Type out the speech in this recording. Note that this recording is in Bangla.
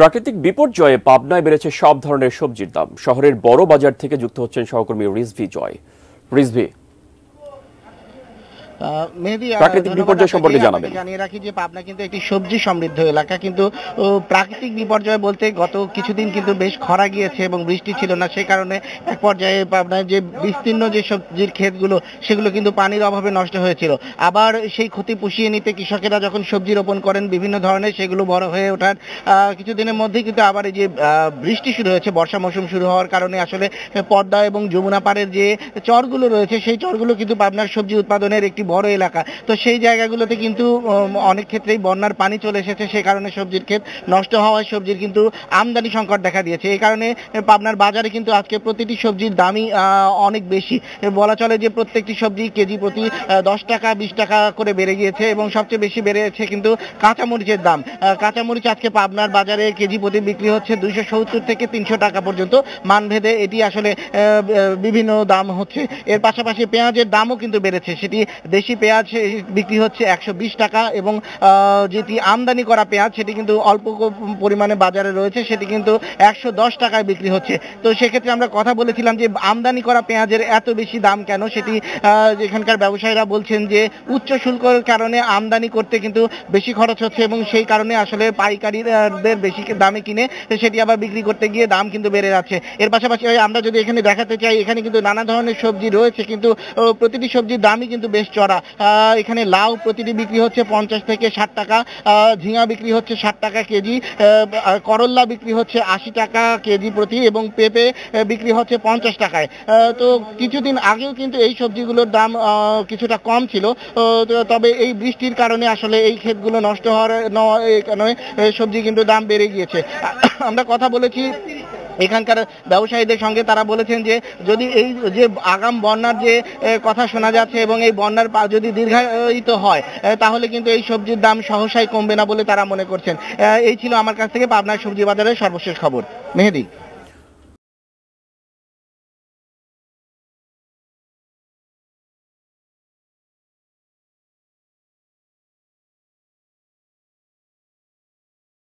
প্রাকৃতিক বিপর্যয়ে পাবনায় বেড়েছে সব ধরনের সবজির দাম। শহরের বড় বাজার থেকে যুক্ত হচ্ছেন সহকর্মী রিজভি জয়। রিজভি, প্রাকৃতিক বিপর্যয় সম্পর্কে জানাবেন। জানিয়ে রাখি যে পাবনা কিন্তু একটি সবজি সমৃদ্ধ এলাকা, কিন্তু প্রাকৃতিক বিপর্যয় বলতে গত কিছুদিন কিন্তু বেশ খরা গিয়েছে এবং বৃষ্টি ছিল না, সেই কারণে এক পর্যায়ে পাবনায় যে বিস্তীর্ণ যে সবজির ক্ষেতগুলো সেগুলো কিন্তু পানির অভাবে নষ্ট হয়েছিল। আবার সেই ক্ষতি পুষিয়ে নিতে কৃষকেরা যখন সবজি রোপণ করেন বিভিন্ন ধরনের, সেগুলো বড় হয়ে ওঠার কিছুদিনের মধ্যেই কিন্তু আবার এই যে বৃষ্টি শুরু হয়েছে, বর্ষা মৌসুম শুরু হওয়ার কারণে আসলে পদ্মা এবং যমুনা পাড়ের যে চরগুলো রয়েছে সেই চরগুলো কিন্তু পাবনার সবজি উৎপাদনের একটি বড় এলাকা। তো সেই জায়গাগুলোতে কিন্তু অনেক ক্ষেত্রেই বন্যার পানি চলে এসেছে, সেই কারণে সবজির ক্ষেত নষ্ট হওয়ায় সবজির কিন্তু আমদানি সংকট দেখা দিয়েছে। এই কারণে পাবনার বাজারে কিন্তু আজকে প্রতিটি সবজির দামই অনেক বেশি। বলা চলে যে প্রত্যেকটি সবজি কেজি প্রতি 10 টাকা 20 টাকা করে বেড়ে গিয়েছে এবং সবচেয়ে বেশি বেড়েছে কিন্তু কাঁচামরিচের দাম। কাঁচামরিচ আজকে পাবনার বাজারে কেজি প্রতি বিক্রি হচ্ছে 270 থেকে 300 টাকা পর্যন্ত, মানভেদে এটি আসলে বিভিন্ন দাম হচ্ছে। এর পাশাপাশি পেঁয়াজের দামও কিন্তু বেড়েছে, সেটি দেশি পেঁয়াজ বিক্রি হচ্ছে 120 টাকা এবং যেটি আমদানি করা পেঁয়াজ সেটি কিন্তু অল্প পরিমাণে বাজারে রয়েছে, সেটি কিন্তু 110 টাকায় বিক্রি হচ্ছে। তো সেক্ষেত্রে আমরা কথা বলেছিলাম যে আমদানি করা পেঁয়াজের এত বেশি দাম কেন, সেটি এখানকার ব্যবসায়ীরা বলছেন যে উচ্চ শুল্কের কারণে আমদানি করতে কিন্তু বেশি খরচ হচ্ছে এবং সেই কারণে আসলে পাইকারিদের বেশি দামে কিনে সেটি আবার বিক্রি করতে গিয়ে দাম কিন্তু বেড়ে যাচ্ছে। এর পাশাপাশি আমরা যদি এখানে দেখাতে চাই, এখানে কিন্তু নানা ধরনের সবজি রয়েছে, কিন্তু প্রতিটি সবজির দামই কিন্তু বেশ চড়া। এখানে লাউ প্রতিটি বিক্রি হচ্ছে 50 থেকে 60 টাকা, ঝিঙা বিক্রি হচ্ছে 60 টাকা কেজি, করল্লা বিক্রি হচ্ছে 80 টাকা কেজি প্রতি এবং পেঁপে বিক্রি হচ্ছে 50 টাকায়। তো কিছুদিন আগেও কিন্তু এই সবজিগুলোর দাম কিছুটা কম ছিল, তবে এই বৃষ্টির কারণে আসলে এই ক্ষেতগুলো নষ্ট হওয়ার কারণে সবজি কিন্তু দাম বেড়ে গিয়েছে। আমরা কথা বলেছি এখানকার ব্যবসায়ীদের সঙ্গে, তারা বলেছেন যে যদি এই যে আগাম বন্যার যে কথা শোনা যাচ্ছে এবং এই বন্যার যদি দীর্ঘায়িত হয় তাহলে কিন্তু এই সবজির দাম সহসাই কমবে না বলে তারা মনে করছেন। এই ছিল আমার কাছ থেকে পাবনার সবজি বাজারের সর্বশেষ খবর। মেহেদী।